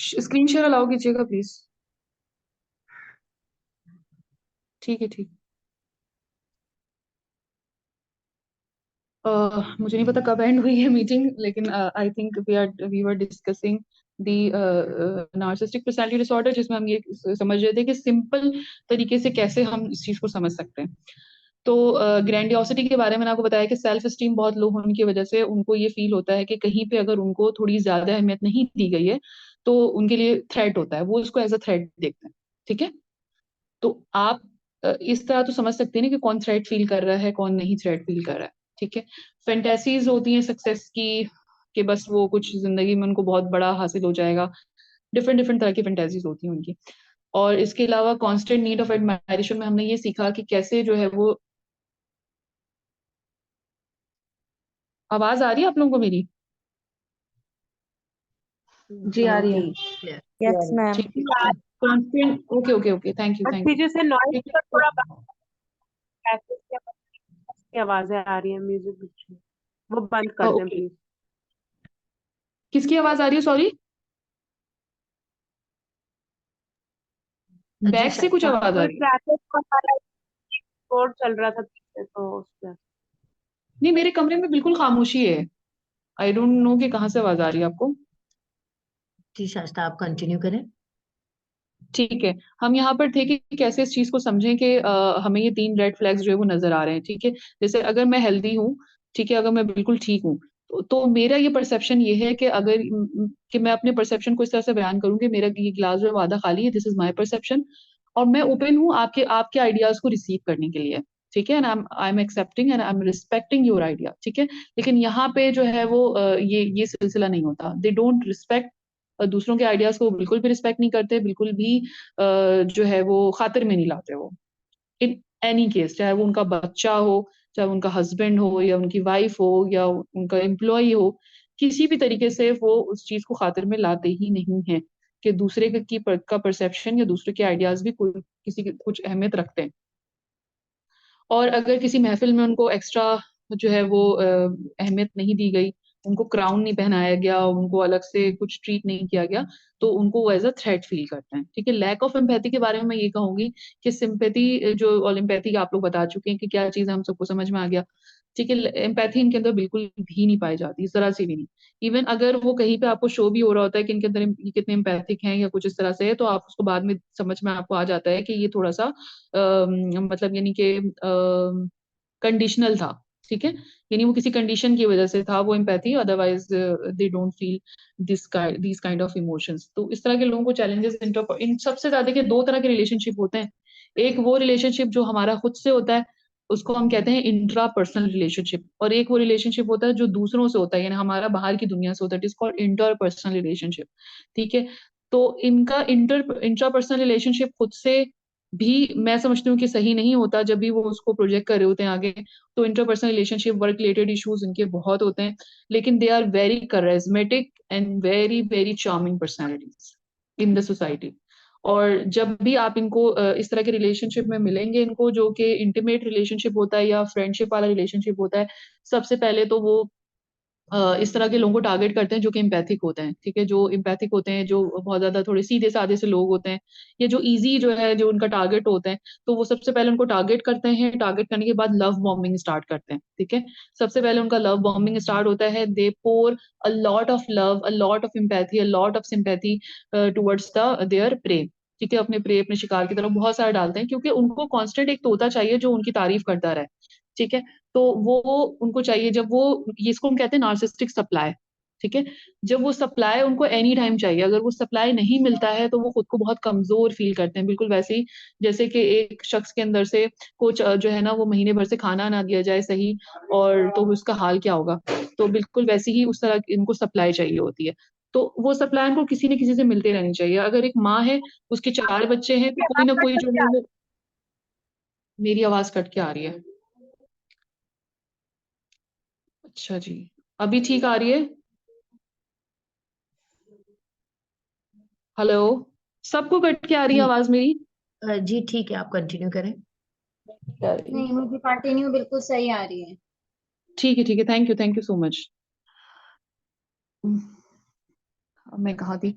Screen share allow कीजिएगा please. ठीक है, ठीक। मुझे नहीं पता कब एंड हुई है मीटिंग, लेकिन I think we were discussing the narcissistic personality disorder, जिसमें हम ये समझ रहे थे कि सिंपल तरीके से कैसे हम इस चीज को समझ सकते हैं। तो ग्रैंडियोसिटी के बारे में मैंने आपको बताया कि सेल्फ स्टीम बहुत लो होने की वजह से उनको ये फील होता है कि कहीं पे अगर उनको थोड़ी ज्यादा अहमियत नहीं दी गई है तो उनके लिए थ्रेट होता है, वो उसको एज अ थ्रेट देखते हैं। ठीक है। तो आप इस तरह तो समझ सकते हैं ना कि कौन थ्रेट फील कर रहा है, कौन नहीं थ्रेट फील कर रहा है। ठीक है। फैंटेसीज होती हैं सक्सेस की, कि बस वो कुछ जिंदगी में उनको बहुत बड़ा हासिल हो जाएगा। डिफरेंट डिफरेंट तरह की फैंटेसीज होती हैं उनकी। और इसके अलावा कांस्टेंट नीड ऑफ एडमायरेशन में हमने ये सीखा कि कैसे जो है वो, आवाज आ रही है आप लोगों को मेरी? जी आ रही है। जी clear, यस मैम। ठीक है। Constant, okay okay okay, thank you but thank पीछे से नॉइज यू। का थोड़ा मैसेज की आवाजें आ रही है, म्यूजिक बीच में, वो बंद कर दें ओके, प्लीज। किसकी आवाज आ रही है, सॉरी? जी बैक से कुछ शायद आवाज आ कोई रही है? ट्रैफिक का हमारा कोड चल रहा था पीछे, तो उससे। नहीं, मेरे कमरे में बिल्कुल खामोशी है। आई डोंट नो कि कहाँ से आवाज आ रही है आपको। जी शास्ता आप कंटिन्यू करें। ठीक है। हम यहाँ पर थे कि कैसे इस चीज को समझें कि हमें ये 3 रेड फ्लैग्स जो है वो नजर आ रहे हैं। ठीक है। जैसे अगर मैं हेल्दी हूँ, ठीक है, अगर मैं बिल्कुल ठीक हूँ, तो मेरा ये परसेप्शन ये है कि अगर कि मैं अपने परसेप्शन को इस तरह से बयान करूँ कि मेरा ये ग्लास जो है वो आधा खाली है, दिस इज माई परसेप्शन। और मैं ओपन हूँ आपके आपके आइडियाज को रिसीव करने के लिए। ठीक है। And I am accepting and I am respecting your idea. ठीक है। लेकिन यहाँ पे जो है वो ये सिलसिला नहीं होता। दे डोंट रिस्पेक्ट, दूसरों के आइडियाज को बिल्कुल भी रिस्पेक्ट नहीं करते, बिल्कुल भी जो है वो खातिर में नहीं लाते वो। इन एनी केस, चाहे वो उनका बच्चा हो, चाहे उनका हस्बैंड हो, या उनकी वाइफ हो, या उनका एम्प्लॉय हो, किसी भी तरीके से वो उस चीज को खातिर में लाते ही नहीं है कि दूसरे का परसेप्शन या दूसरे के आइडियाज भी किसी की कुछ अहमियत रखते हैं। और अगर किसी महफिल में उनको एक्स्ट्रा जो है वो अहमियत नहीं दी गई, उनको क्राउन नहीं पहनाया गया, उनको अलग से कुछ ट्रीट नहीं किया गया, तो उनको वो एज अ थ्रेट फील करते हैं। ठीक है। लैक ऑफ एम्पैथी के बारे में मैं ये कहूंगी कि सिंपैथी जो और एम्पैथी आप लोग बता चुके हैं कि क्या चीज है, हम सबको समझ में आ गया। ठीक है। एम्पैथी इनके अंदर बिल्कुल भी नहीं पाई जाती, जरा सी भी नहीं। इवन अगर वो कहीं पे आपको शो भी हो रहा होता है कि इनके अंदर ये कितने एम्पैथिक हैं या कुछ इस तरह से है, तो आप उसको बाद में समझ में आपको आ जाता है कि ये थोड़ा सा मतलब यानी कि कंडीशनल था। ठीक है। यानी वो किसी कंडीशन की वजह से था वो empathy, otherwise they don't feel this kind of emotions. तो इस तरह के लोगों को चैलेंजेस इन सबसे ज्यादा के 2 तरह के रिलेशनशिप होते हैं। एक वो रिलेशनशिप जो हमारा खुद से होता है, उसको हम कहते हैं इंट्रा पर्सनल रिलेशनशिप। और एक वो रिलेशनशिप होता है जो दूसरों से होता है, यानी हमारा बाहर की दुनिया से होता है, it is called inter personal relationship. ठीक है। तो इनका इंट्रा पर्सनल रिलेशनशिप खुद से भी मैं समझती हूँ कि सही नहीं होता जब भी वो उसको प्रोजेक्ट कर रहे होते हैं आगे। तो interpersonal relationship, work related issues इनके बहुत होते हैं, लेकिन they are very charismatic and very very charming personalities in the society. और जब भी आप इनको इस तरह के रिलेशनशिप में मिलेंगे, इनको जो कि इंटीमेट रिलेशनशिप होता है या फ्रेंडशिप वाला रिलेशनशिप होता है, सबसे पहले तो वो इस तरह के लोगों को टारगेट करते हैं जो कि एम्पैथिक होते हैं। ठीक है। जो एम्पैथिक होते हैं, जो बहुत ज्यादा थोड़े सीधे साधे से लोग होते हैं, या जो इजी जो है जो उनका टारगेट होते हैं, तो वो सबसे पहले उनको टारगेट करते हैं। टारगेट करने के बाद लव बॉम्बिंग स्टार्ट करते हैं। ठीक है। सबसे पहले उनका लव बॉम्बिंग स्टार्ट होता है। They pour a lot of love, a lot of empathy, a lot of sympathy towards the their prey. ठीक है। अपने प्रे, अपने शिकार की तरफ बहुत सारा डालते हैं, क्योंकि उनको कांस्टेंट एक तोता चाहिए जो उनकी तारीफ करता रहे। ठीक है। तो वो उनको चाहिए, जब वो, ये इसको हम कहते हैं नार्सिसिस्टिक सप्लाई। ठीक है। जब वो सप्लाई उनको एनी टाइम चाहिए, अगर वो सप्लाई नहीं मिलता है तो वो खुद को बहुत कमजोर फील करते हैं, बिल्कुल वैसे ही जैसे कि एक शख्स के अंदर से कुछ जो है ना वो महीने भर से खाना ना दिया जाए सही, और तो उसका हाल क्या होगा। तो बिल्कुल वैसे ही उस तरह इनको सप्लाई चाहिए होती है। तो वो सप्लाई उनको किसी न किसी से मिलते रहनी चाहिए। अगर एक माँ है, उसके 4 बच्चे हैं, तो कोई ना कोई जो है वो, मेरी आवाज कट के आ रही है। अच्छा जी, अभी ठीक आ रही है? हेलो, सबको कट के आ रही है जी आवाज मेरी? जी ठीक है आप कंटिन्यू करें। आ रही है। नहीं, मुझे कंटिन्यू बिल्कुल सही आ रही है। ठीक है, ठीक है, थैंक यू सो मच। मैं कहा थी?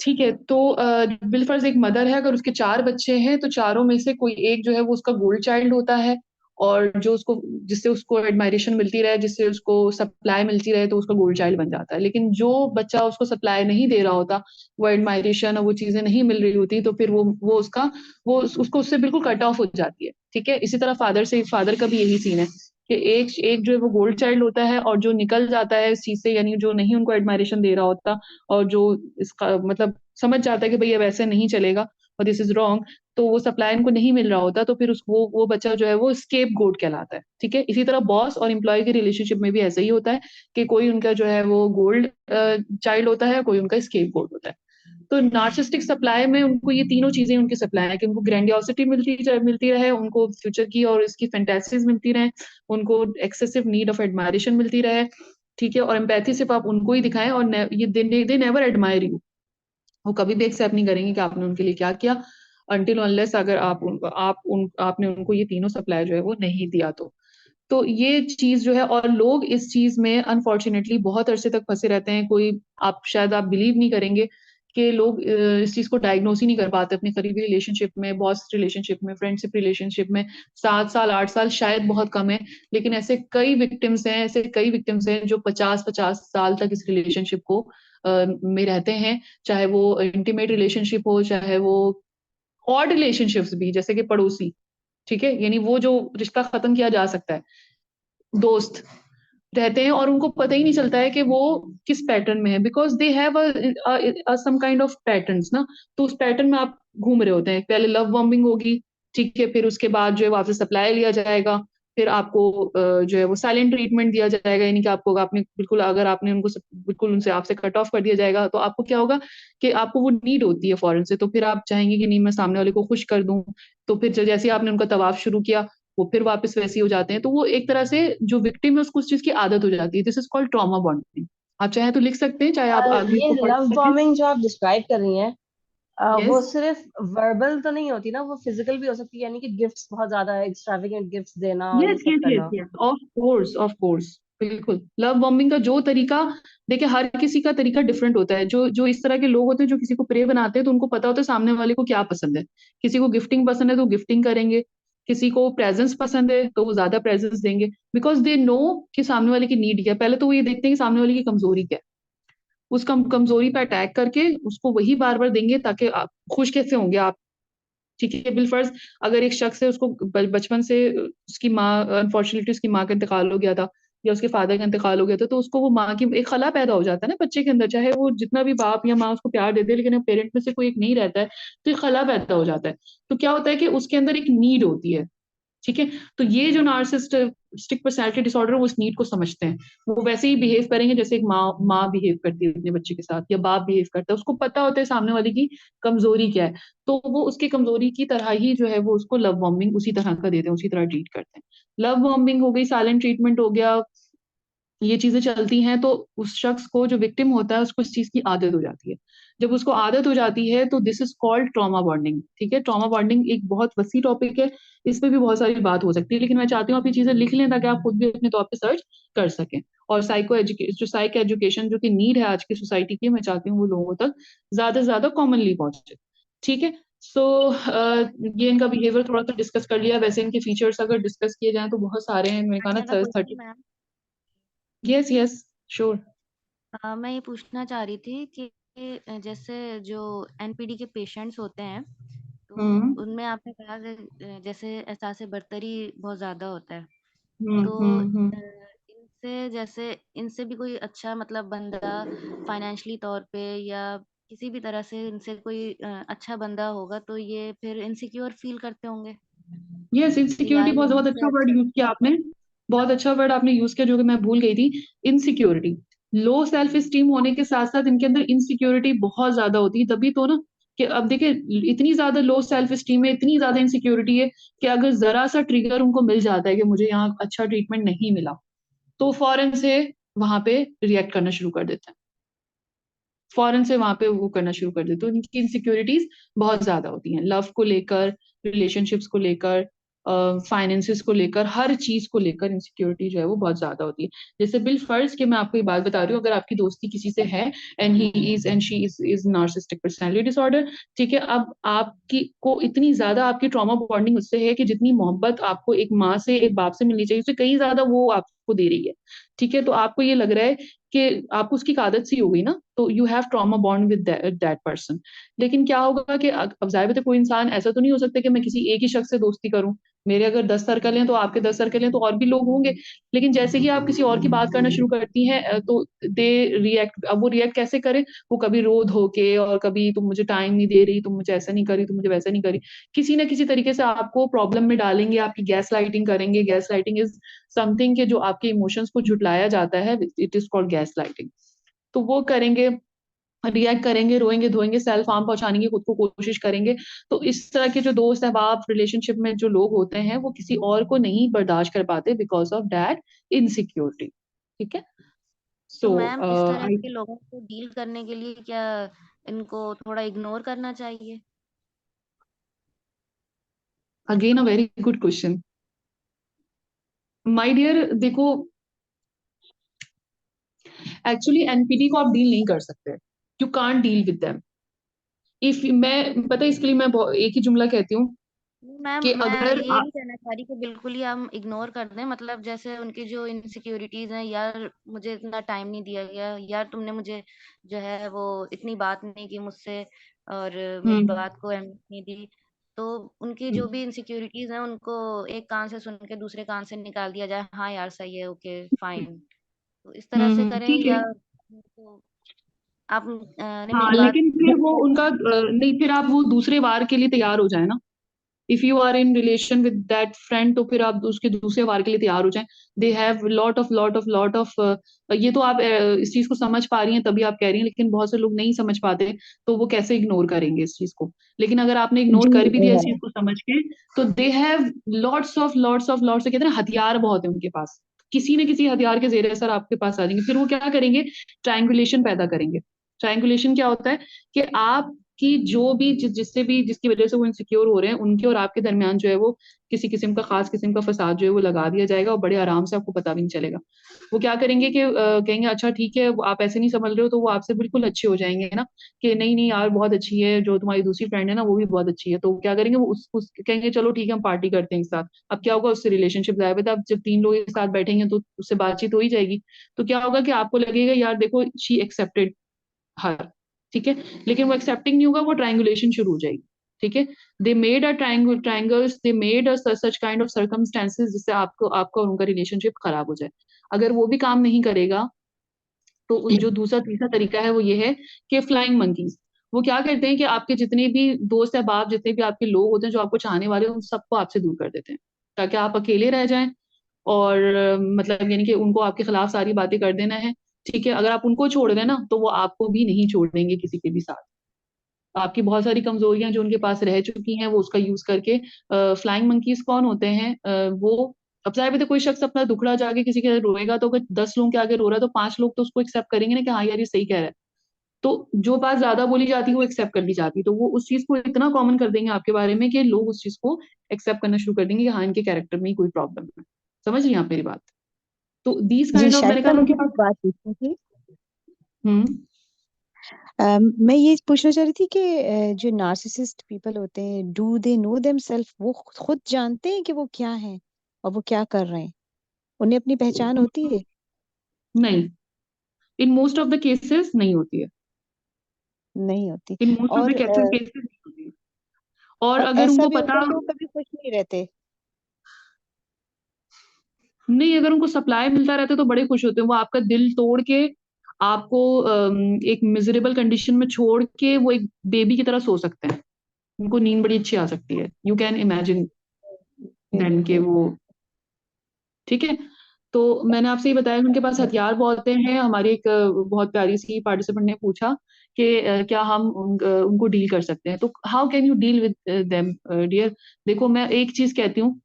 ठीक है, तो बिलफर्ज एक मदर है, अगर उसके 4 बच्चे हैं तो चारों में से कोई एक जो है वो उसका गोल्ड चाइल्ड होता है, और जो उसको, जिससे उसको एडमायरेशन मिलती रहे, जिससे उसको सप्लाई मिलती रहे, तो उसका गोल्ड चाइल्ड बन जाता है। लेकिन जो बच्चा उसको सप्लाई नहीं दे रहा होता, वो एडमायरेशन और वो चीजें नहीं मिल रही होती, तो फिर वो उसका उसको उससे बिल्कुल कट ऑफ हो जाती है। ठीक है, इसी तरह फादर का भी यही सीन है कि एक एक जो है वो गोल्ड चाइल्ड होता है, और जो निकल जाता है इस चीज से, यानी जो नहीं उनको एडमायरेशन दे रहा होता, और जो इसका मतलब समझ जाता है कि भाई अब ऐसे नहीं चलेगा और दिस इज रॉन्ग, तो वो सप्लाई इनको नहीं मिल रहा होता, तो फिर वो बच्चा जो है वो स्केप गोट कहलाता है। ठीक है, इसी तरह बॉस और एम्प्लॉय के रिलेशनशिप में भी ऐसा ही होता है कि कोई उनका जो है वो गोल्ड चाइल्ड होता है, कोई उनका स्केप गोट होता है। तो नार्सिसिस्टिक सप्लाई में उनको ये तीनों चीजें उनकी सप्लाई है कि उनको ग्रैंडियोसिटी मिलती रहे, उनको फ्यूचर की और इसकी फैंटेसीज मिलती रहे, उनको एक्सेसिव नीड ऑफ एडमायरेशन मिलती रहे। ठीक है, और एम्पैथी सिर्फ आप उनको ही दिखाएं, और ये दे नेवर एडमायर यू, वो कभी भी एक्सेप्ट नहीं करेंगे कि आपने उनके लिए क्या किया, अनटिल अनलेस अगर आपने उनको ये तीनों सप्लाई जो है वो नहीं दिया तो ये चीज जो है, और लोग इस चीज में अनफॉर्चुनेटली बहुत अरसे तक फंसे रहते हैं। कोई आप बिलीव नहीं करेंगे कि लोग इस चीज को डायग्नोस ही नहीं कर पाते अपने करीबी रिलेशनशिप में, बॉस रिलेशनशिप में, फ्रेंडशिप रिलेशनशिप में। 7 साल 8 साल शायद बहुत कम है, लेकिन ऐसे कई विक्टिम्स हैं जो 50-50 साल तक इस रिलेशनशिप को में रहते हैं, चाहे वो इंटीमेट रिलेशनशिप हो, चाहे वो ऑड रिलेशनशिप्स भी, जैसे कि पड़ोसी। ठीक है, यानी वो जो रिश्ता खत्म किया जा सकता है, दोस्त रहते हैं, और उनको पता ही नहीं चलता है कि वो किस पैटर्न में है, because they have some kind of patterns ना। तो उस पैटर्न में आप घूम रहे होते हैं, पहले लव बॉम्बिंग होगी, ठीक है, फिर उसके बाद जो है वो आपसे सप्लाई लिया जाएगा, फिर आपको जो है वो साइलेंट ट्रीटमेंट दिया जाएगा, यानी कि आपको आपने बिल्कुल, अगर आपने बिल्कुल उनसे आपसे कट ऑफ कर दिया जाएगा, तो आपको क्या होगा कि आपको वो नीड होती है फौरन से, तो फिर आप चाहेंगे कि नहीं, मैं सामने वाले को खुश कर दूं। तो फिर जैसे ही आपने उनका तवाफ शुरू किया, वो फिर वापस वैसे ही हो जाते हैं। तो वो एक तरह से जो विक्टिम है उसको उस चीज की आदत हो जाती है। This is called trauma bonding. आप चाहे तो लिख सकते हैं, चाहे आप आगे ये इसको पढ़ लव सकें। बॉम्बिंग जो आप डिस्क्राइब कर रही हैं, वो यस, सिर्फ वर्बल तो नहीं होती ना, वो फिजिकल भी हो सकती है, यानी कि गिफ्ट्स, बहुत ज्यादा एक्स्ट्रावेगेंट गिफ्ट्स देना और ये यस, सब यस, यस, करना। Yes, of course, of course, बिल्कुल। लव बॉम्बिंग का जो तरीका, देखिए हर किसी का तरीका डिफरेंट होता है। जो जो इस तरह के लोग होते हैं जो किसी को प्रे बनाते हैं, तो उनको पता होता है सामने वाले को क्या पसंद है। किसी को गिफ्टिंग पसंद है तो गिफ्टिंग करेंगे, किसी को प्रेजेंस पसंद है तो वो ज्यादा प्रेजेंस देंगे, बिकॉज दे नो कि सामने वाले की नीड क्या है। पहले तो वो ये देखते हैं कि सामने वाले की कमजोरी क्या है, उस कमजोरी पे अटैक करके उसको वही बार बार देंगे, ताकि आप खुश कैसे होंगे आप। ठीक है, बिलफर्ज अगर एक शख्स है, उसको बचपन से उसकी माँ, अनफॉर्चुनेटली उसकी माँ का इंतकाल हो गया था, या उसके फादर का इंतकाल हो गया था, तो उसको वो माँ की एक खला पैदा हो जाता है ना बच्चे के अंदर, चाहे वो जितना भी बाप या माँ उसको प्यार दे दे, लेकिन पेरेंट में से कोई एक नहीं रहता है, तो एक खला पैदा हो जाता है। तो क्या होता है कि उसके अंदर एक नीड होती है। ठीक है, तो ये जो नार्सिसिस्टिक पर्सनालिटी डिसऑर्डर, वो इस नीड को समझते हैं, वो वैसे ही बिहेव करेंगे जैसे एक माँ बिहेव करती है अपने बच्चे के साथ, या बाप बिहेव करता है, उसको पता होता है सामने वाले की कमजोरी क्या है, तो वो उसकी कमजोरी की तरह ही जो है वो उसको लव बॉम्बिंग उसी तरह का देते हैं, उसी तरह ट्रीट करते हैं। लव बॉम्बिंग हो गई, साइलेंट ट्रीटमेंट हो गया, ये चीजें चलती हैं, तो उस शख्स को, जो विक्टिम होता है, उसको इस चीज की आदत हो जाती है। जब उसको आदत हो जाती है तो this is called trauma bonding. ठीक है, ट्रॉमा बॉन्डिंग एक बहुत वसी टॉपिक है, इस पे भी बहुत सारी बात हो सकती है, लेकिन मैं चाहती हूँ आप ये चीजें लिख लें ताकि आप खुद भी अपने तौर पे सर्च कर सकें। और साइको एजुकेशन जो कि नीड है आज की सोसाइटी की, मैं चाहती हूँ वो लोगों तक ज्यादा से ज्यादा कॉमनली पहुंचे। ठीक है, सो ये इनका बिहेवियर थोड़ा सा डिस्कस कर लिया। वैसे इनके फीचर्स अगर डिस्कस किए जाएं तो बहुत सारे हैं, मैंने कहा आई हैव अ ना question 30। Ma'am. Yes, yes, sure. मैं ये पूछना चाह रही थी कि जैसे जो एनपीडी के पेशेंट्स होते हैं, तो हम्म, उनमें आपने कहा कि जैसे एहसास बर्तरी बहुत ज्यादा होता है, हम्म, तो हम्म, इनसे जैसे इनसे भी कोई अच्छा मतलब बंदा फाइनेंशियली तौर पे या किसी भी तरह से इनसे कोई अच्छा बंदा होगा, तो ये फिर इनसिक्योर फील करते होंगे, यस, या इनसिक्योरिटी बहुत ये बहुत इनसे अच्छा वर्ड अच्छे। यूज किया आपने। बहुत अच्छा वर्ड आपने यूज किया जो कि मैं भूल गई थी। इनसिक्योरिटी, लो सेल्फ स्टीम होने के साथ साथ इनके अंदर इनसिक्योरिटी बहुत ज्यादा होती है, तभी तो ना, कि अब देखिए इतनी ज्यादा लो सेल्फ स्टीम है, इतनी ज्यादा इनसिक्योरिटी है, कि अगर जरा सा ट्रिगर उनको मिल जाता है कि मुझे यहाँ अच्छा ट्रीटमेंट नहीं मिला, तो फौरन से वहां पे रिएक्ट करना शुरू कर देते हैं, फौरन से वहां पे वो करना शुरू कर देते हैं। तो इनकी इनसिक्योरिटीज बहुत ज्यादा होती हैं, लव को लेकर, रिलेशनशिप्स को लेकर, फाइनेंसिस को लेकर, हर चीज को लेकर इनसिक्योरिटी जो है वो बहुत ज्यादा होती है। जैसे बिल फर्ज के मैं आपको ये बात बता रही हूँ, अगर आपकी दोस्ती किसी से है and he is and she is narcissistic personality disorder, ठीक है, अब आपकी को इतनी ज्यादा आपकी ट्रॉमा बॉन्डिंग उससे है कि जितनी मोहब्बत आपको एक माँ से एक बाप से मिलनी चाहिए उससे कहीं ज्यादा वो आपको दे रही है, ठीक है, तो आपको ये लग रहा है कि आपको उसकी आदत सी हो गई ना, तो you have trauma bond with that person. लेकिन क्या होगा कि अब जाहिर बात है कोई इंसान ऐसा तो नहीं हो सकता कि मैं किसी एक ही शख्स से दोस्ती करूं, मेरे अगर 10 सर्कल हैं तो आपके 10 सर्कल हैं तो और भी लोग होंगे। लेकिन जैसे ही आप किसी और की बात करना शुरू करती हैं तो दे रिएक्ट, अब वो रिएक्ट कैसे करें, वो कभी रो धो के, और कभी तुम मुझे टाइम नहीं दे रही, तुम मुझे ऐसा नहीं करी, तुम मुझे वैसा नहीं करी, किसी ना किसी तरीके से आपको प्रॉब्लम में डालेंगे, आपकी गैस लाइटिंग करेंगे। गैस लाइटिंग इज समथिंग के जो आपके इमोशंस को झुटलाया जाता है, it is called gas lighting. तो वो करेंगे, रिएक्ट करेंगे, रोएंगे धोएंगे, सेल्फ हार्म पहुंचाने की खुद को कोशिश करेंगे। तो इस तरह के जो दोस्त अहबाब रिलेशनशिप में जो लोग होते हैं वो किसी और को नहीं बर्दाश्त कर पाते बिकॉज ऑफ दैट इनसिक्योरिटी, ठीक है। तो सो मैम इस तरह आई के लोगों को डील करने के लिए क्या इनको थोड़ा इग्नोर करना चाहिए? Again a very good question my dear. देखो, एक्चुअली एनपीटी को आप डील नहीं कर सकते, you can't deal with them. If मैं पता है इसके लिए मैं एक ही जुमला कहती हूँ नहीं मैम, कि मैं अगर ये नहीं कहना चाह रही कि बिल्कुल ही हम इग्नोर कर दें, मतलब जैसे उनकी जो इनसिक्योरिटीज हैं, यार मुझे इतना टाइम नहीं दिया गया, यार तुमने मुझे जो है वो इतनी बात नहीं की मुझसे और मेरी हम्म बात को अहमियत नहीं दी, तो उनकी जो भी इनसिक्योरिटीज हैं उनको एक कान से सुन के दूसरे कान से निकाल दिया जाए, हाँ यार सही है, ओके फाइन, तो इस तरह से करें ठीक है। या तो आप ने मेरी हाँ बात लेकिन फिर वो उनका नहीं, फिर आप वो दूसरे वार के लिए तैयार हो जाए ना। If you are in relation with that friend तो फिर आप उसके दूसरे वार के लिए तैयार हो जाएं। दे हैव लॉट ऑफ ये तो आप इस चीज को समझ पा रही हैं तभी आप कह रही हैं, लेकिन बहुत से लोग नहीं समझ पाते, तो वो कैसे इग्नोर करेंगे इस चीज को। लेकिन अगर आपने इग्नोर जी कर भी दिया इस चीज को समझ के, तो दे हैव लॉट्स कहते हैं ना, हथियार बहुत है उनके पास, किसी न किसी हथियार के जेर असर आपके पास आ जाएंगे। फिर वो क्या करेंगे, ट्रायंगुलेशन पैदा करेंगे। ट्रायंगुलेशन क्या होता है कि आप कि जो भी जिससे भी जिसकी वजह से वो इनसिक्योर हो रहे हैं उनके और आपके दरमियान जो है वो किसी किस्म का खास किस्म का फसाद जो है वो लगा दिया जाएगा और बड़े आराम से आपको पता भी नहीं चलेगा। वो क्या करेंगे कि कहेंगे अच्छा ठीक है, वो आप ऐसे नहीं समझ रहे हो, तो वो आपसे बिल्कुल अच्छे हो जाएंगे ना, कि नहीं नहीं यार बहुत अच्छी है, जो तुम्हारी दूसरी फ्रेंड है ना वो भी बहुत अच्छी है, तो वो क्या करेंगे, वो उस कहेंगे चलो ठीक है हम पार्टी करते हैं एक साथ। अब क्या होगा, उससे रिलेशनशिप जाएगा, अब जब 3 लोग एक साथ बैठेंगे तो उससे बातचीत हो ही जाएगी। तो क्या होगा कि आपको लगेगा यार देखो शी एक्सेप्टेड हर, ठीक है, लेकिन वो एक्सेप्टिंग नहीं होगा, वो ट्रायंगुलेशन शुरू हो जाएगी, ठीक है। They made a triangles, they made a such kind of circumstances जिससे आपको आपका और उनका रिलेशनशिप खराब हो जाए। अगर वो भी काम नहीं करेगा तो जो दूसरा तीसरा तरीका है वो ये है कि फ्लाइंग मंकीज, वो क्या करते हैं कि आपके जितने भी दोस्त है बाप, जितने भी आपके लोग होते हैं जो आपको चाहने वाले हैं, उन सबको आपसे दूर कर देते हैं ताकि आप अकेले रह जाएं। और मतलब यानी कि उनको आपके खिलाफ सारी बातें कर देना है, ठीक है। अगर आप उनको छोड़ दें ना तो वो आपको भी नहीं छोड़ेंगे किसी के भी साथ। आपकी बहुत सारी कमजोरियां जो उनके पास रह चुकी हैं वो उसका यूज करके, फ्लाइंग मंकीज कौन होते हैं, वो अब जाहिर बात है कोई शख्स अपना दुखड़ा जाके किसी के रोएगा तो अगर 10 लोग के आगे रो रहा है तो 5 लोग तो उसको एक्सेप्ट करेंगे ना कि हाँ यार ये सही कह रहा है। तो जो बात ज्यादा बोली जाती है वो एक्सेप्ट कर ली जाती है, तो वो उस चीज को इतना कॉमन कर देंगे आपके बारे में कि लोग उस चीज को एक्सेप्ट करना शुरू कर देंगे कि हाँ इनके कैरेक्टर में ही कोई प्रॉब्लम है। समझ रही हैं आप मेरी बात? तो दीज जी काइंड ऑफ, मैंने शाइस्ता, कहा मुझे उनके एक पास। बात पूछनी थी। हम्म मैं ये पूछना चाह रही थी कि जो नार्सिसिस्ट पीपल होते हैं, डू दे नो देमसेल्फ, वो खुद जानते हैं कि वो क्या हैं और वो क्या कर रहे हैं? उन्हें अपनी पहचान होती है? नहीं, in most of the cases नहीं होती है। नहीं होती। इन मोस्ट ऑफ द और केसेस नहीं होती है। और अगर ऐसा उनको भी होता पता, है कि वो कभी खुश नहीं रहते? नहीं अगर उनको सप्लाई मिलता रहता है तो बड़े खुश होते हैं, वो आपका दिल तोड़ के आपको एक मिजरेबल कंडीशन में छोड़ के वो एक बेबी की तरह सो सकते हैं, उनको नींद बड़ी अच्छी आ सकती है, यू कैन इमेजिन देन के वो, ठीक है। तो मैंने आपसे ये बताया कि उनके पास हथियार बहुत हैं। हमारी एक बहुत प्यारी सी पार्टिसिपेंट ने पूछा कि क्या हम उनको डील कर सकते हैं, तो how can you deal with them dear. देखो मैं एक चीज कहती हूँ,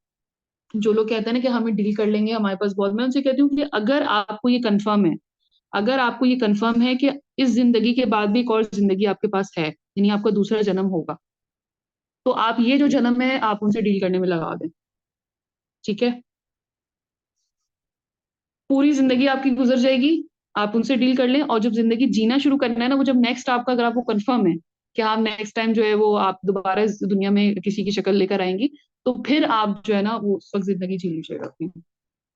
जो लोग कहते हैं ना कि हमें डील कर लेंगे हमारे पास बहुत, मैं उनसे कहती हूँ कि अगर आपको ये कंफर्म है, अगर आपको ये कंफर्म है कि इस जिंदगी के बाद भी एक और जिंदगी आपके पास है, यानी आपका दूसरा जन्म होगा, तो आप ये जो जन्म है आप उनसे डील करने में लगा दें। ठीक है, पूरी जिंदगी आपकी गुजर जाएगी, आप उनसे डील कर लें, और जब जिंदगी जीना शुरू करना है ना, वो जब नेक्स्ट आपका, अगर आपको कंफर्म है कि हाँ नेक्स्ट टाइम जो है वो आप दोबारा इस दुनिया में किसी की शक्ल लेकर आएंगी, तो फिर आप जो है ना वो उस वक्त जिंदगी जी लीजिएगा अपनी।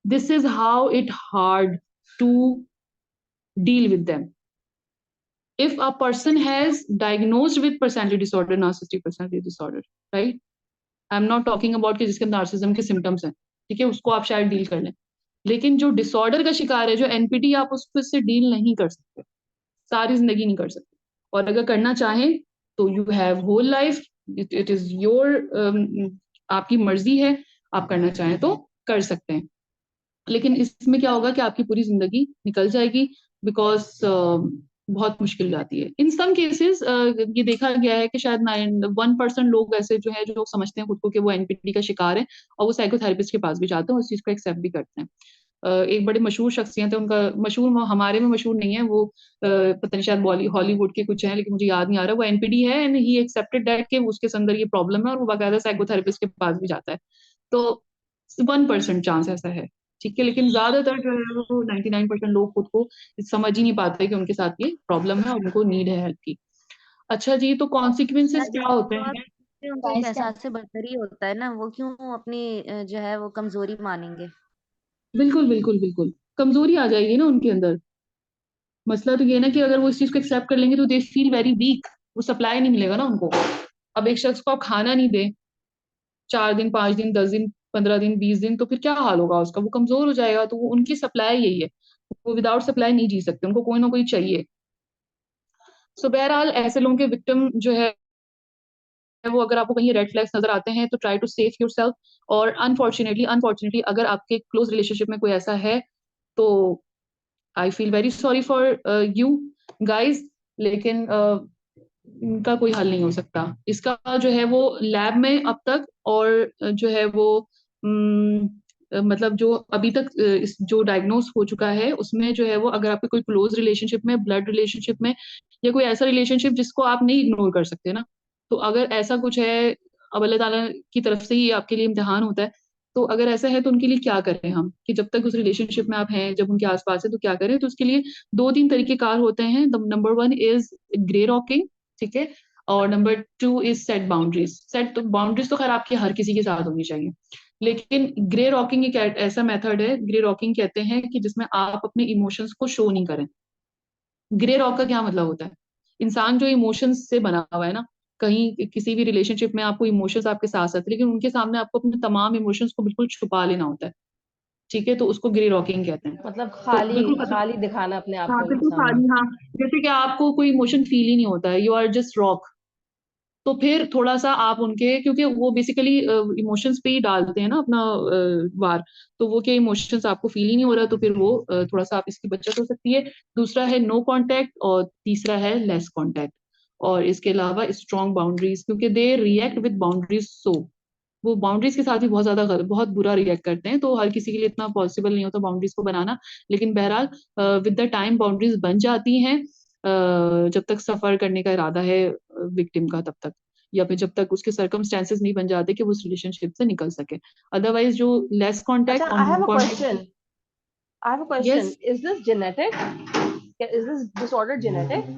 This is how it hard to deal with them. If a person has diagnosed with personality disorder, narcissistic personality disorder, right? I'm not talking about कि जिसके नार्सिज्म के सिम्टम्स हैं, ठीक है, उसको आप शायद डील कर लें, लेकिन जो डिसऑर्डर का शिकार है, जो एनपीटी, आप उससे डील नहीं कर सकते, सारी जिंदगी नहीं कर सकते, और अगर करना चाहें तो you have whole life, it is your, आपकी मर्जी है, आप करना चाहें तो कर सकते हैं, लेकिन इसमें क्या होगा कि आपकी पूरी जिंदगी निकल जाएगी, बिकॉज बहुत मुश्किल जाती है इन सम केसेस। ये देखा गया है कि शायद 1% लोग ऐसे जो है, जो समझते हैं खुद को कि वो एनपीटी का शिकार है, और वो साइकोथेरेपिस्ट के पास भी जाते हैं, उस चीज को एक्सेप्ट भी करते हैं। एक बड़े मशहूर शख्सियत है, उनका मशहूर, हमारे में मशहूर नहीं है वो, पता नहीं शायद हॉलीवुड के कुछ हैं, लेकिन मुझे याद नहीं आ रहा, वो एनपीडी है, एंड ही एक्सेप्टेड दैट कि उसके अंदर ये प्रॉब्लम है, और वो बाकायदा साइकोथेरेपिस्ट के पास भी जाता है। तो 1% चांस ऐसा है, ठीक है, लेकिन ज्यादातर जो है वो 99% लोग खुद को समझ ही नहीं पाते कि उनके साथ ये प्रॉब्लम है और उनको नीड है हेल्प की। अच्छा जी, तो कॉन्सिक्वेंसेस क्या होते हैं? उनको एक गाइस क्या एहसास से बदतर ही होता है ना, वो क्यों अपनी जो है वो कमजोरी मानेंगे। बिल्कुल बिल्कुल बिल्कुल, कमजोरी आ जाएगी ना उनके अंदर। मसला तो ये है ना कि अगर वो इस चीज को एक्सेप्ट कर लेंगे तो दे फील वेरी वीक, वो सप्लाई नहीं मिलेगा ना उनको। अब एक शख्स को आप खाना नहीं दे 4 दिन, 5 दिन, 10 दिन, 15 दिन, 20 दिन, तो फिर क्या हाल होगा उसका, वो कमजोर हो जाएगा। तो वो उनकी सप्लाई यही है, वो विदाउट सप्लाई नहीं जी सकते, उनको कोई ना कोई चाहिए। सो बहरहाल ऐसे लोगों के विक्टिम जो है वो, अगर आपको कहीं रेड फ्लैग्स नजर आते हैं तो try to safe yourself. और अनफॉर्चुनेटली अगर आपके क्लोज रिलेशनशिप में कोई ऐसा है, तो I feel very sorry for you guys, लेकिन इनका कोई हल नहीं हो सकता। इसका जो है वो लैब में अब तक, और जो है वो मतलब जो अभी तक इस जो डायग्नोस हो चुका है उसमें जो है वो, अगर आपके कोई क्लोज रिलेशनशिप में, ब्लड रिलेशनशिप में, या कोई ऐसा रिलेशनशिप जिसको आप नहीं इग्नोर कर सकते ना, तो अगर ऐसा कुछ है, अब अल्लाह ताला की तरफ से ही आपके लिए इम्तिहान होता है। तो अगर ऐसा है तो उनके लिए क्या करें हम, कि जब तक उस रिलेशनशिप में आप हैं, जब उनके आसपास है, तो क्या करें? तो उसके लिए 2-3 तरीके कार होते हैं। नंबर 1 इज ग्रे रॉकिंग, ठीक है, और number 2 is set boundaries. Set boundaries तो खैर आपकी हर किसी के साथ होनी चाहिए, लेकिन ग्रे रॉकिंग एक ऐसा मेथड है, ग्रे रॉकिंग कहते हैं, कि जिसमें आप अपने इमोशंस को शो नहीं करें। ग्रे रॉक का क्या मतलब होता है? इंसान जो इमोशंस से बना हुआ है ना, कहीं किसी भी रिलेशनशिप में आपको इमोशंस आपके साथ साथ, लेकिन उनके सामने आपको अपने तमाम इमोशंस को बिल्कुल छुपा लेना होता है, ठीक है, तो उसको ग्रे रॉकिंग कहते हैं। मतलब तो खाली बिल्कुल खत्म। खाली दिखाना अपने आप हाँ को उनके बिल्कुल सामने। खाली, हाँ, जैसे कि आपको कोई इमोशन फील ही नहीं होता है, यू आर जस्ट रॉक। तो फिर थोड़ा सा आप उनके, क्योंकि वो बेसिकली इमोशंस पे ही डालते हैं ना अपना वार, तो वो क्या इमोशंस आपको फील ही नहीं हो रहा, तो फिर वो थोड़ा सा आप इसकी बचत हो सकती है। दूसरा है नो कांटेक्ट, और तीसरा है लेस कांटेक्ट, और इसके अलावा स्ट्रॉन्ग बाउंड्रीज, क्योंकि दे रिएक्ट विद बाउंड्रीज, सो वो बाउंड्रीज के साथ ही बहुत ज्यादा बहुत बुरा रिएक्ट करते हैं। तो हर किसी के लिए इतना पॉसिबल नहीं होता बाउंड्रीज को बनाना, लेकिन बहरहाल विद द टाइम बाउंड्रीज बन जाती हैं, जब तक सफर करने का इरादा है विक्टिम का तब तक, या फिर जब तक उसके सर्कमस्टेंसेस नहीं बन जाते कि वो उस रिलेशनशिप से निकल सके। अदरवाइज जो लेस अच्छा, कांटेक्ट और I know have a question. Contact. I have a question, yes, is this genetic? Is this disorder genetic?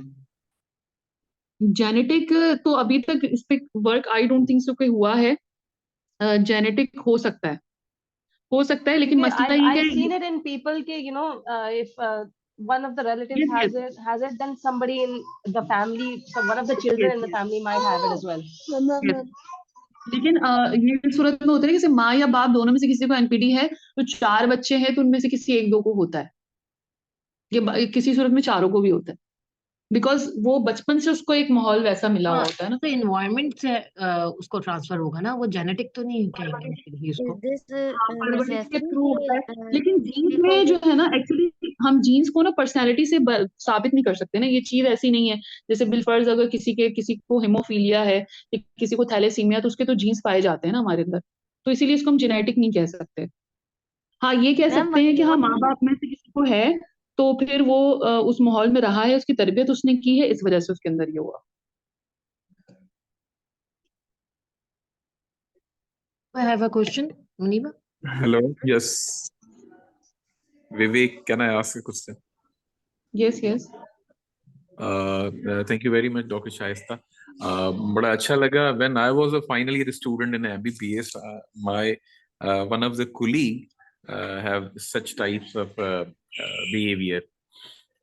Genetic तो अभी तक इस पे work I don't think so कोई हुआ है। जेनेटिक हो सकता है, लेकिन Okay, मसला I've ये I've है। seen it in people ke, if one of the relatives yes yes has it, then somebody in the family, so one of the children in the yes family might have it as well. Yes, लेकिन ये सूरत में होता है कि जैसे माँ या बाप दोनों में से किसी को एनपीडी है, तो 4 बच्चे हैं तो उनमें से किसी एक दो को होता है, किसी सूरत में चारों को भी होता है, बिकॉज वो बचपन से उसको एक माहौल वैसा मिला हुआ हाँ, होता है ना। तो इन्वायरमेंट से उसको ट्रांसफर होगा ना, वो जेनेटिक तो नहीं कहेंगे परवरिश, फिर भी इज उसको। दिस हाँ, परवरिश के नेसेसरी थ्रू होता है, कि लेकिन जीन्स में जो बिकॉज है ना, एक्चुअली हम जीन्स को ना पर्सनैलिटी से साबित नहीं कर सकते ना, ये चीज ऐसी नहीं है। जैसे बिलफर्ज अगर किसी को हेमोफीलिया है, या किसी को थैलेसीमिया, तो उसके तो जीन्स पाए जाते हैं ना हमारे अंदर, तो इसीलिए इसको हम जेनेटिक नहीं कह सकते। हाँ, ये कह मैम सकते वही हैं कि हाँ, बोल माँ रही बाप में से किसी को है, तो फिर वो उस माहौल में रहा है, उसकी तरबियत उसने की है, इस वजह से उसके अंदर ये हुआ। I have a question, Muniba. Hello. Yes. Vivek, can I ask a question? Yes, yes. Thank you very much, Dr. Shaista. बड़ा अच्छा लगा. When I was a final year student in MBBS, my one of the colleague have such types of behavior.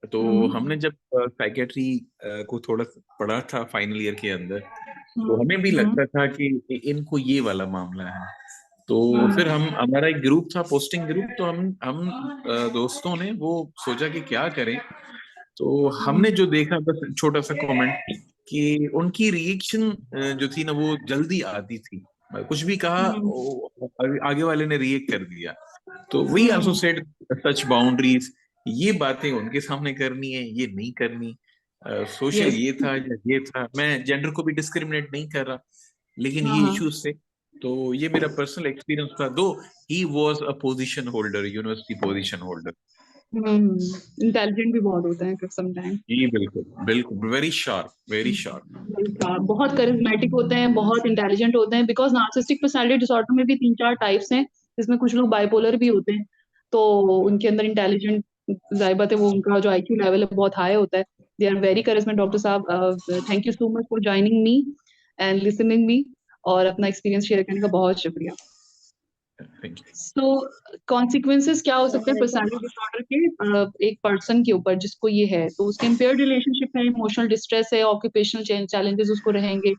तो हमने जब psychiatry को थोड़ा पढ़ा था फाइनल ईयर के अंदर, तो हमें भी लगता था कि इनको ये वाला मामला है. तो फिर हमारा एक ग्रुप था, पोस्टिंग ग्रुप, तो हम दोस्तों ने वो सोचा कि क्या करें. तो हमने जो देखा, बस छोटा सा कमेंट, कि उनकी रिएक्शन जो थी ना, वो जल्दी आती थी. कुछ भी कहा, आगे वाले ने रिएक्ट कर दिया. तो we also said such boundaries, ये बातें उनके सामने करनी है, ये नहीं करनी. Social Yes. ये था या ये था, मैं जेंडर को भी डिस्क्रिमिनेट नहीं कर रहा, लेकिन ये इश्यूज थे. तो ये मेरा पर्सनल एक्सपीरियंस था, दो he was a position holder, university position holder. Intelligent भी बहुत होते हैं समटाइम. जी बिल्कुल बिल्कुल, वेरी शार्प, वेरी शार्प. बहुत करिज्मेटिक होते हैं, बहुत इंटेलिजेंट होते हैं. बिकॉज नार्सिसिस्टिक पर्सनालिटी डिसऑर्डर में भी 3-4 टाइप्स हैं, जिसमें कुछ लोग बाइपोलर भी होते हैं. तो उनके अंदर इंटेलिजेंट, जाहिर बात है वो उनका जो IQ लेवल है बहुत हाई होता है. They are very charismatic. Doctor साहब, thank you so much for joining me and listening me, और अपना एक्सपीरियंस शेयर करने का बहुत शुक्रिया. Thank you. सो कॉन्सिक्वेंसेस क्या हो सकते हैं पर्सनालिटी डिसऑर्डर के एक पर्सन के ऊपर जिसको ये है? तो उसके इम्पेयर्ड रिलेशनशिप है, इमोशनल डिस्ट्रेस है, ऑक्यूपेशनल चैलेंजेस उसको रहेंगे,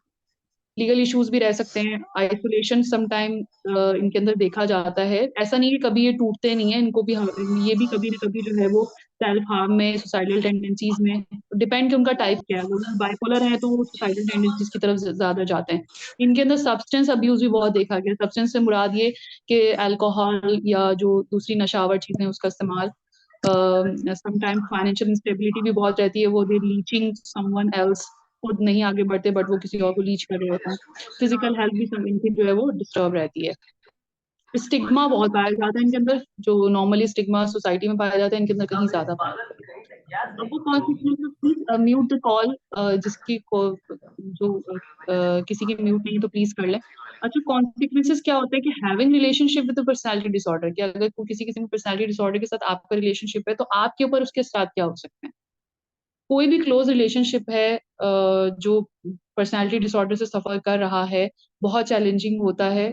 लीगल इश्यूज भी रह सकते हैं, आइसोलेशन समटाइम इनके अंदर देखा जाता है. ऐसा नहीं कि कभी ये टूटते नहीं है, इनको भी ये भी कभी ना कभी जो है वो सेल्फ हार्म में, सुसाइडल टेंडेंसीज में, डिपेंड कि उनका टाइप क्या है. वो बाइपोलर है तो वो सुसाइडल टेंडेंसीज की तरफ ज्यादा जाते हैं. इनके अंदर सब्सटेंस अब्यूज भी बहुत देखा गया. सब्सटेंस से मुराद ये कि अल्कोहल या जो दूसरी नशावर चीजें उसका इस्तेमाल. समटाइम फाइनेंशियल इंस्टेबिलिटी भी बहुत रहती है. वो दे लीचिंग समवन एल्स, खुद नहीं आगे बढ़ते बट वो किसी और को लीच कर रहे होते हैं. फिजिकल हेल्थ भी इनकी जो है वो डिस्टर्ब रहती है. स्टिग्मा बहुत पाया जाता है इनके अंदर, जो नॉर्मली स्टिग्मा सोसाइटी में पाया जाता है, इनके अंदर कहीं ज्यादा पाया जाता है. अब वो कॉन्सिक्वेंसेस, म्यूट द कॉल, जिसकी जो किसी की म्यूट नहीं तो प्लीज कर लें. अच्छा, कॉन्सिक्वेंसेस क्या होता है कि having relationship with personality disorder, कि अगर किसी किसी पर्सनालिटी डिसऑर्डर के साथ आपका रिलेशनशिप है तो आपके ऊपर उसके साथ क्या हो सकते हैं. कोई भी क्लोज रिलेशनशिप है जो पर्सनालिटी डिसऑर्डर से सफर कर रहा है, बहुत चैलेंजिंग होता है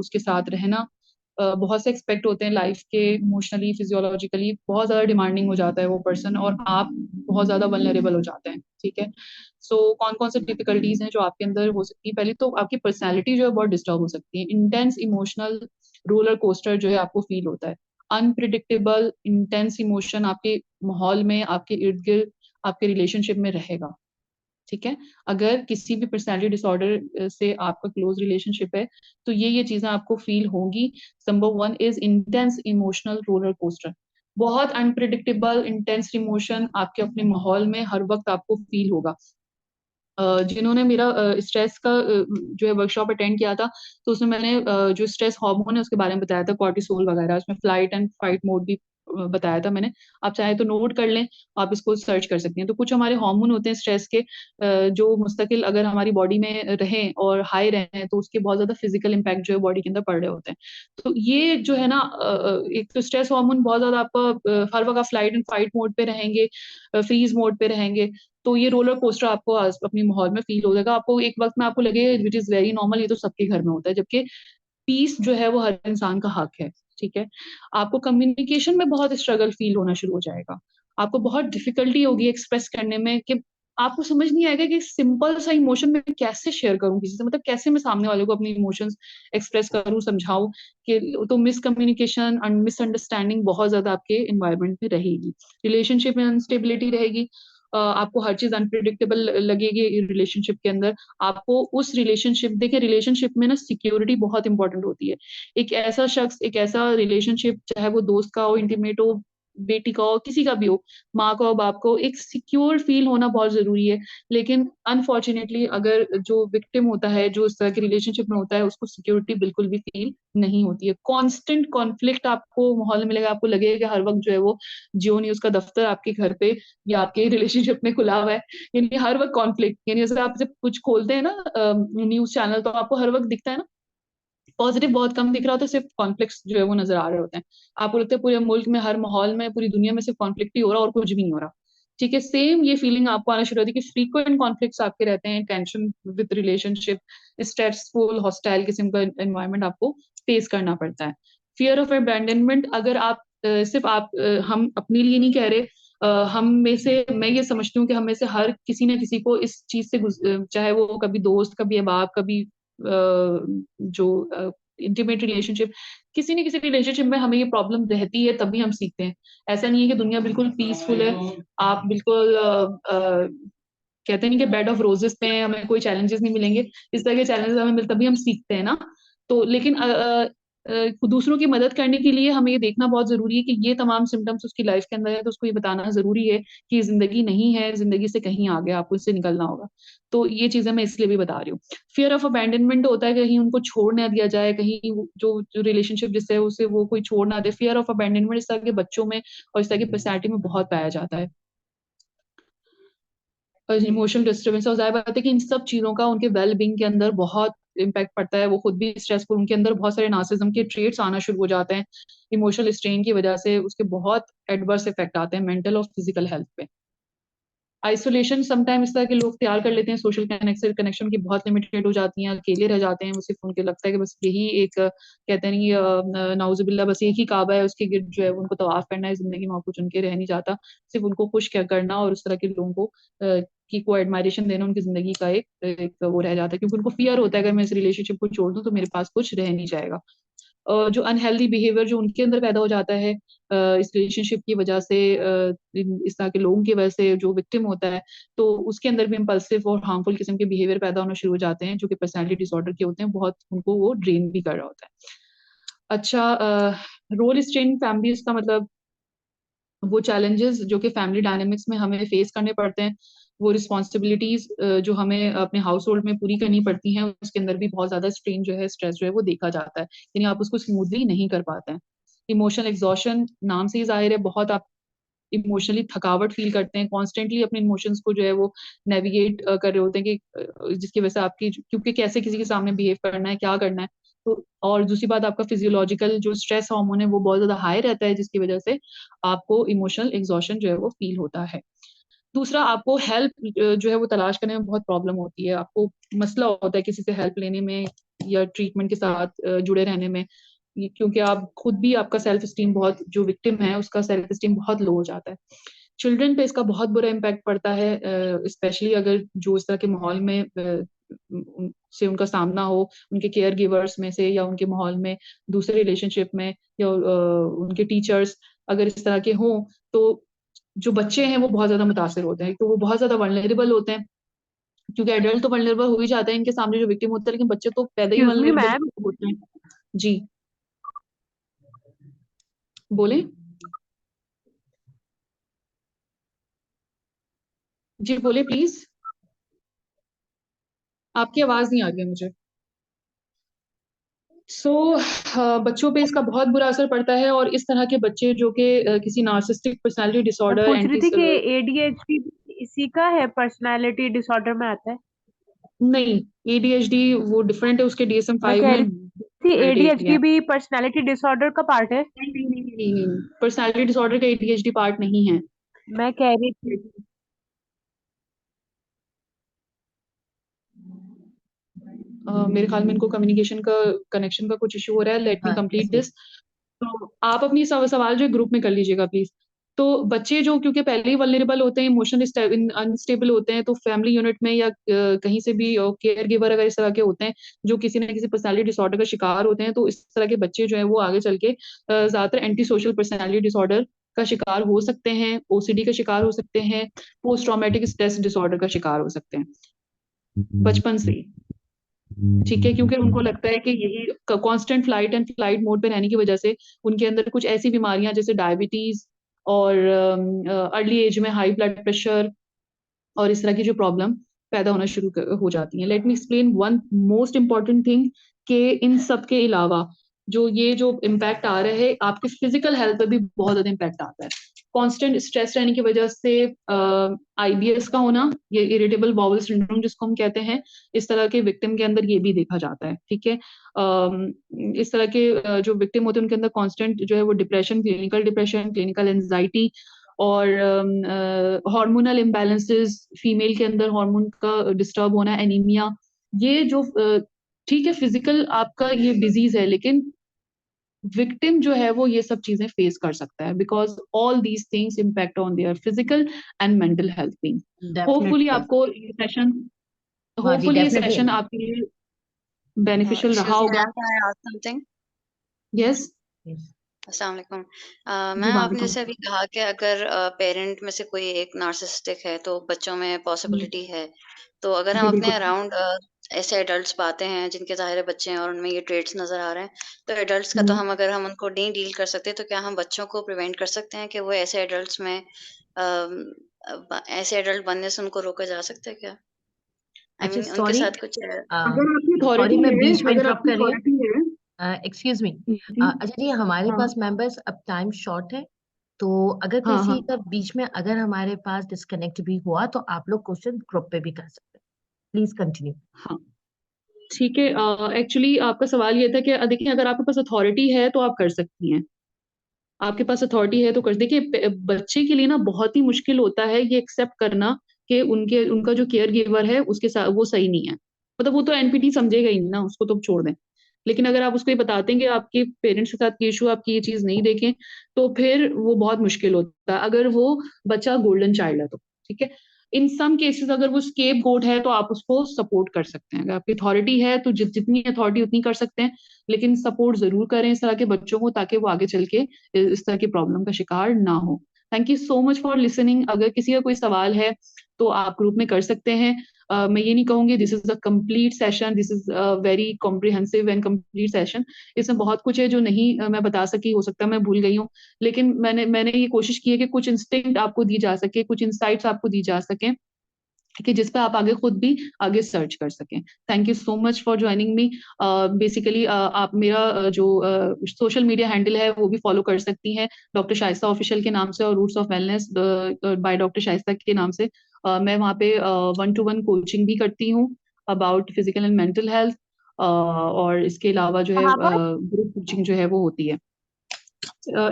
उसके साथ रहना. बहुत से एक्सपेक्ट होते हैं लाइफ के, इमोशनली, फिजियोलॉजिकली बहुत ज्यादा डिमांडिंग हो जाता है वो पर्सन, और आप बहुत ज्यादा वल्नरेबल हो जाते हैं. ठीक है. सो कौन कौन से डिफिकल्टीज हैं जो आपके अंदर हो सकती है? पहले तो आपकी पर्सनैलिटी जो है बहुत डिस्टर्ब हो सकती है. इंटेंस इमोशनल रोलर कोस्टर जो है आपको फील होता है. अनप्रिडिक्टेबल इंटेंस इमोशन आपके माहौल में, आपके इर्द गिर्द, आपके रिलेशनशिप में रहेगा. ठीक है. अगर किसी भी पर्सनालिटी डिसऑर्डर से आपका क्लोज रिलेशनशिप है तो ये चीजें आपको फील होंगी. Number 1 is intense emotional roller coaster. बहुत अनप्रिडिक्टेबल इंटेंस इमोशन आपके अपने माहौल में हर वक्त आपको फील होगा. जिन्होंने मेरा स्ट्रेस का जो है वर्कशॉप अटेंड किया था, तो उसमें मैंने जो स्ट्रेस हार्मोन है उसके बारे में बताया था, कॉर्टिसोल वगैरह. उसमें फ्लाइट एंड फाइट मोड भी बताया था मैंने. आप चाहे तो नोट कर लें, आप इसको सर्च कर सकते हैं. तो कुछ हमारे हार्मोन होते हैं स्ट्रेस के, जो मुस्तकिल अगर हमारी बॉडी में रहें और हाई रहें तो उसके बहुत ज्यादा फिजिकल इम्पैक्ट जो है बॉडी के अंदर पड़ रहे होते हैं. तो ये जो है ना, एक तो स्ट्रेस हार्मोन बहुत ज्यादा आपका हर वक्त आप फ्लाइट एंड फाइट मोड पे रहेंगे, फ्रीज मोड पे रहेंगे, तो ये रोलर कोस्टर आपको अपनी माहौल में फील हो जाएगा. आपको एक वक्त में आपको लगे विच इज वेरी नॉर्मल, ये तो सबके घर में होता है, जबकि पीस जो है वो हर इंसान का हक है. ठीक है. आपको कम्युनिकेशन में बहुत स्ट्रगल फील होना शुरू हो जाएगा. आपको बहुत डिफिकल्टी होगी एक्सप्रेस करने में, कि आपको समझ नहीं आएगा कि सिंपल सा इमोशन में कैसे शेयर करूं किसी से, मतलब कैसे मैं सामने वाले को अपनी इमोशंस एक्सप्रेस करूं, समझाऊं. कि तो मिसकम्युनिकेशन एंड मिसअंडरस्टैंडिंग बहुत ज्यादा आपके एनवायरनमेंट में रहेगी. रिलेशनशिप में अनस्टेबिलिटी रहेगी. आपको हर चीज अनप्रिडिक्टेबल लगेगी रिलेशनशिप के अंदर. आपको उस रिलेशनशिप, देखिए रिलेशनशिप में ना सिक्योरिटी बहुत इंपॉर्टेंट होती है. एक ऐसा शख्स, एक ऐसा रिलेशनशिप, चाहे वो दोस्त का हो, इंटीमेट हो, बेटी का हो, किसी का भी हो, माँ का हो, बाप को, एक सिक्योर फील होना बहुत जरूरी है. लेकिन अनफॉर्चुनेटली अगर जो विक्टिम होता है, जो इस तरह के रिलेशनशिप में होता है, उसको सिक्योरिटी बिल्कुल भी फील नहीं होती है. कांस्टेंट कॉन्फ्लिक्ट आपको माहौल में मिलेगा. आपको लगेगा कि हर वक्त जो है वो जियो न्यूज का दफ्तर आपके घर पे या आपके रिलेशनशिप में खुला हुआ है. यानी हर वक्त कॉन्फ्लिक्ट, यानी जैसे आप जब कुछ खोलते हैं ना न्यूज चैनल, तो आपको हर वक्त दिखता है ना पॉजिटिव बहुत कम दिख रहा होता है, सिर्फ कॉन्फ्लिक्ट्स जो है वो नजर आ रहे होते हैं। आपको लगता है पूरे मुल्क में, हर माहौल में, पूरी दुनिया में सिर्फ कॉन्फ्लिक्ट ही हो रहा है और कुछ भी नहीं हो रहा। ठीक है, सेम ये फीलिंग आपको आना शुरू होती है कि फ्रीक्वेंट कॉन्फ्लिक्ट्स आपके रहते हैं, tension with relationship, stressful hostile किस्म का एनवायरनमेंट आपको फेस करना पड़ता है। फियर ऑफ अबैंडनमेंट, अगर आप सिर्फ आप हम अपने लिए नहीं कह रहे, हम में से, मैं ये समझती हूँ कि हम में से हर किसी न किसी को इस चीज से चाहे वो कभी दोस्त, कभी अहबाब, कभी जो इंटीमेट रिलेशनशिप, किसी न किसी रिलेशनशिप में हमें ये प्रॉब्लम रहती है, तभी हम सीखते हैं। ऐसा नहीं है कि दुनिया बिल्कुल पीसफुल है, आप बिल्कुल कहते नहीं कि बेड ऑफ रोजेस पे हैं, हमें कोई चैलेंजेस नहीं मिलेंगे। इस तरह के चैलेंजेस हमें मिलते, तभी हम सीखते हैं ना। तो लेकिन दूसरों की मदद करने के लिए हमें ये देखना बहुत जरूरी है कि ये तमाम सिम्टम्स उसकी लाइफ के अंदर है, तो उसको ये बताना जरूरी है कि जिंदगी नहीं है, जिंदगी से कहीं आगे आपको इससे निकलना होगा। तो ये चीजें मैं इसलिए भी बता रही हूँ। फियर ऑफ अबैंडनमेंट होता है कहीं उनको छोड़ ना दिया जाए, कहीं जो रिलेशनशिप जिससे है उसे वो कोई छोड़ ना दे। फियर ऑफ अबैंडनमेंट इस तरह के बच्चों में और इस तरह की पर्सनैलिटी में बहुत पाया जाता है। इमोशनल डिस्टर्बेंस, और जाहिर बात है कि इन सब चीजों का उनके वेल बींग के अंदर बहुत इम्पैक्ट पड़ता है। वो खुद भी स्ट्रेसफुल, उनके अंदर बहुत सारे नार्सिज्म के ट्रेट्स आना शुरू हो जाते हैं इमोशनल स्ट्रेन की वजह से। उसके बहुत एडवर्स इफेक्ट आते हैं मेंटल और फिजिकल हेल्थ पे। आइसोलेशन समटाइम इस तरह के लोग तैयार कर लेते हैं, सोशल कनेक्शन की बहुत लिमिटेड हो जाती हैं, अकेले रह जाते हैं। वो सिर्फ उनको लगता है कि बस यही एक कहते नहीं नाउजुबिल्ला, बस एक ही काबा है, उसके गिर्द जो है उनको तवाफ करना है जिंदगी में, और कुछ उनके रह नहीं जाता। सिर्फ उनको खुश क्या करना और उस तरह के लोगों को की को एडमायरेशन देना उनकी जिंदगी का एक वो रह जाता है, क्योंकि उनको फियर होता है अगर मैं इस रिलेशनशिप को छोड़ दूं तो मेरे पास कुछ रह नहीं जाएगा। जो अनहेल्दी बिहेवियर जो उनके अंदर पैदा हो जाता है इस रिलेशनशिप की वजह से, इस तरह के लोगों की वजह से जो विक्टिम होता है, तो उसके अंदर भी इम्पल्सिव और हार्मफुल किस्म के बिहेवियर पैदा होना शुरू हो जाते हैं, जो कि पर्सनैलिटी डिसऑर्डर के होते हैं। बहुत उनको वो ड्रेन भी कर रहा होता है। अच्छा, रोल स्ट्रेन फैमिलीज का मतलब वो चैलेंजेस जो कि फैमिली डायनेमिक्स में हमें फेस करने पड़ते हैं, वो रिस्पॉन्सिबिलिटीज जो हमें अपने हाउस होल्ड में पूरी करनी पड़ती हैं, उसके अंदर भी बहुत ज्यादा स्ट्रेन जो है, स्ट्रेस जो है वो देखा जाता है, यानी आप उसको स्मूथली नहीं कर पाते हैं। इमोशनल एग्जॉशन, नाम से ही जाहिर है, बहुत आप इमोशनली थकावट फील करते हैं, कॉन्स्टेंटली अपने इमोशंस को जो है वो नेविगेट कर रहे होते हैं कि जिसकी वजह से आपकी, क्योंकि कैसे किसी के सामने बिहेव करना है, क्या करना है। तो और दूसरी बात, आपका फिजियोलॉजिकल जो स्ट्रेस हार्मोन है वो बहुत ज्यादा हाई रहता है, जिसकी वजह से आपको इमोशनल एग्जॉशन जो है वो फील होता है। दूसरा, आपको हेल्प जो है वो तलाश करने में बहुत प्रॉब्लम होती है, आपको मसला होता है किसी से हेल्प लेने में या ट्रीटमेंट के साथ जुड़े रहने में, क्योंकि आप खुद भी, आपका सेल्फ स्टीम बहुत, जो विक्टिम है उसका सेल्फ स्टीम बहुत लो हो जाता है। चिल्ड्रन पे इसका बहुत बुरा इम्पैक्ट पड़ता है, स्पेशली अगर जो इस तरह के माहौल में से उनका सामना हो, उनके केयर गिवर्स में से या उनके माहौल में, दूसरे रिलेशनशिप में, या उनके टीचर्स अगर इस तरह के हों, तो जो बच्चे हैं वो बहुत ज्यादा मुतासर होते हैं, तो वो बहुत ज्यादा वल्नरेबल होते हैं, क्योंकि एडल्ट तो वल्नरेबल हो ही जाते हैं इनके सामने जो विक्टिम होता है, लेकिन बच्चे तो पैदा ही एक्सक्यूज मी वल्नरेबल मैम, होते हैं। जी बोले। जी बोले प्लीज, आपकी आवाज नहीं आ रही है मुझे। सो बच्चों पे इसका बहुत बुरा असर पड़ता है, और इस तरह के बच्चे जो कि किसी नार्सिस्टिक पर्सनालिटी मैं डिसऑर्डर, पूछ रही एंटी, थी कि एडीएचडी इसी का है, पर्सनालिटी डिसऑर्डर में आता है। नहीं, एडीएचडी वो डिफरेंट है, उसके डीएसएम मैं 5 कह में रही थी क्राइटेरिया एडीएचडी है। भी पर्सनालिटी डिसऑर्डर का पार्ट है। नहीं, पर्सनालिटी डिसऑर्डर का एडीएचडी पार्ट नहीं है। मैं कह रही थी मेरे ख्याल में इनको कम्युनिकेशन का, कनेक्शन का कुछ इशू हो रहा है। लेट मी हाँ, कंप्लीट इसलिए दिस। तो आप अपनी सवाल जो ग्रुप में कर लीजिएगा प्लीज। तो बच्चे जो क्योंकि पहले ही वल्नरेबल होते हैं, इमोशनल अनस्टेबल होते हैं, तो फैमिली यूनिट में या कहीं से भी केयर गिवर अगर इस तरह के होते हैं जो किसी न किसी पर्सनालिटी डिसऑर्डर का शिकार होते हैं, तो इस तरह के बच्चे जो है वो आगे चल के ज्यादातर एंटी सोशल पर्सनालिटी डिसऑर्डर का शिकार हो सकते हैं, ओसीडी का शिकार हो सकते हैं, पोस्ट ट्रॉमेटिक स्ट्रेस डिसऑर्डर का शिकार हो सकते हैं बचपन से ही। ठीक है, क्योंकि उनको लगता है कि यही constant flight and flight mode पे रहने की वजह से उनके अंदर कुछ ऐसी बीमारियां जैसे डायबिटीज और अर्ली एज में हाई ब्लड प्रेशर और इस तरह की जो प्रॉब्लम पैदा होना शुरू हो जाती हैं। Let me explain one most important thing, कि इन सब के अलावा जो ये जो इम्पैक्ट आ रहे हैं, आपके फिजिकल हेल्थ पर भी बहुत ज्यादा इम्पैक्ट आता है। कांस्टेंट स्ट्रेस रहने की वजह से आईबीएस का होना, ये इरिटेबल बाउल सिंड्रोम जिसको हम कहते हैं, इस तरह के विक्टिम के अंदर ये भी देखा जाता है। ठीक है, इस तरह के जो विक्टिम होते हैं उनके अंदर कांस्टेंट जो है वो डिप्रेशन, क्लिनिकल एंजाइटी और हार्मोनल इम्बैलेंसेस, फीमेल के अंदर हार्मोन का डिस्टर्ब होना, एनीमिया, ये जो ठीक है फिजिकल आपका ये डिजीज है, लेकिन विक्टिम जो है वो ये सब चीजें फेस कर सकता है, because all these things impact on their physical and mental health being. Hopefully definitely. आपको ये सेशन हाँ जी, होपफुली ये डेफिनेटली। सेशन आपके लिए बेनिफिशियल रहा Excuse me, होगा। ma'am, can I ask something? Yes अस्सलाम वालेकुम। जी, मैम, आपने वालेकुम। जैसे अभी कहा कि अगर पेरेंट में से कोई एक नार्सिसिस्टिक है तो बच्चों में पॉसिबिलिटी है, तो अगर हम जी अपने बिल्कुल। अराउंड ऐसे एडल्ट्स पाते हैं जिनके ज़ाहिर है बच्चे हैं और उनमें ये ट्रेड्स नज़र आ रहे हैं, तो एडल्ट्स का तो हम्म। अगर हम उनको नहीं डील कर सकते, तो क्या हम बच्चों को प्रिवेंट कर सकते हैं कि वो ऐसे एडल्ट्स में ऐसे एडल्ट बनने से उनको रोका जा सकता है क्या? आई अच्छा, मीन उनके सॉरी, साथ कुछ अगर आपकी सॉरी अथॉरिटी मैं है, बीच में अगर इंटरप्ट आपकी कर रही हूँ। अथॉरिटी है एक्सक्यूज मी। जी, अच्छा जी, हमारे हाँ पास मेंबर्स अब टाइम शॉर्ट है, तो अगर हाँ किसी हाँ का बीच में अगर हमारे पास डिस्कनेक्ट भी हुआ तो आप लोग क्वेश्चन ग्रुप पे भी कर सकते हैं। Please continue. हाँ, ठीक है। एक्चुअली आपका सवाल ये था कि देखिए अगर आपके पास अथॉरिटी है तो आप कर सकती हैं, आपके पास अथॉरिटी है तो कर। देखिए बच्चे के लिए ना बहुत ही मुश्किल होता है ये एक्सेप्ट करना कि उनका जो केयर गिवर है उसके साथ वो सही नहीं है। मतलब वो तो एनपीटी समझेगा ही नहीं ना, उसको तो छोड़ दें। लेकिन अगर आप उसको ये बताते हैं कि आपके पेरेंट्स के साथ ये इशू, आपकी ये चीज नहीं देखें, तो फिर वो बहुत मुश्किल होता है अगर वो बच्चा गोल्डन चाइल्ड है तो। ठीक है, इन सम केसेस अगर वो स्केप गोट है तो आप उसको सपोर्ट कर सकते हैं। अगर आपकी अथॉरिटी है तो जितनी अथॉरिटी उतनी कर सकते हैं, लेकिन सपोर्ट जरूर करें इस तरह के बच्चों को, ताकि वो आगे चल के इस तरह की प्रॉब्लम का शिकार ना हो। Thank you so much for listening. अगर किसी का कोई सवाल है तो आप ग्रुप में कर सकते हैं। मैं ये नहीं कहूंगी this is a complete session, this is a very comprehensive and complete session. इसमें बहुत कुछ है जो नहीं मैं बता सकी, हो सकता है मैं भूल गई हूँ, लेकिन मैंने ये कोशिश की है कि कुछ इंस्टिंक्ट आपको दी जा सके, कुछ इंसाइट्स आपको दी जा सके कि जिस पे आप आगे खुद भी आगे सर्च कर सकें। Thank you so much for joining me. Basically आप मेरा जो सोशल मीडिया हैंडल है वो भी फॉलो कर सकती हैं, डॉक्टर शाइस्ता ऑफिशियल के नाम से और roots of wellness by doctor Shaista के नाम से। मैं वहाँ पे 1-to-1 कोचिंग भी करती हूँ about physical and mental health, और इसके अलावा जो है कहाँ पर? ग्रुप कोचिंग जो है वो होती है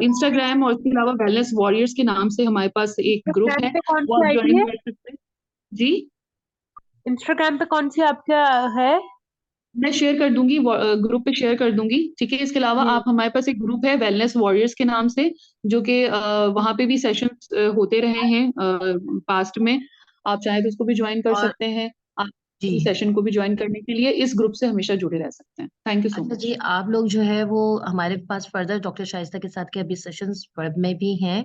इंस्टाग्राम, और इसके अलावा वेलनेस वॉरियर्स के नाम से हमारे पास एक ग्रुप इंस्टाग्राम है, पे कौन वो सी आप आईडी ज्वाइन है? कर सकते हैं। जी, इंस्टाग्राम पे कौन सी आपका है? मैं शेयर कर दूंगी, ग्रुप पे शेयर कर दूंगी। ठीक है, इसके अलावा जी। आप, हमारे पास एक ग्रुप है वेलनेस वॉरियर्स के नाम से, जो कि वहाँ पे भी सेशंस होते रहे हैं पास्ट में। आप चाहे तो उसको भी ज्वाइन कर और सकते हैं, आप जी, सेशन को भी ज्वाइन करने के लिए इस ग्रुप से हमेशा जुड़े रह सकते हैं। थैंक यू सो अच्छा मच। जी, आप लोग जो है वो हमारे पास फर्दर डॉक्टर शाइस्ता के साथ के अभी सेशंस फेब में भी हैं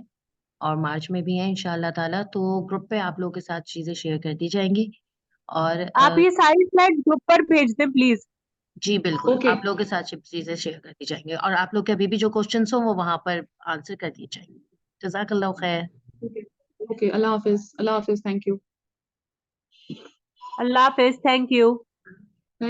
और मार्च में भी हैं इंशाल्लाह ताला, तो ग्रुप पे आप लोगों के साथ चीजें शेयर कर दी जाएंगी। और आप ये सारी स्लाइड ग्रुप पर भेज दें प्लीज। जी बिल्कुल, ओके आप लोगों के साथ चीजें शेयर कर दी जाएंगी और आप लोग के अभी भी जो क्वेश्चंस हो वो वहां पर आंसर कर दिए जाएंगे। जज़ाकल्लाह खैर। Okay okay, Allah Hafiz, Allah Hafiz, thank you. Allah Hafiz, thank you.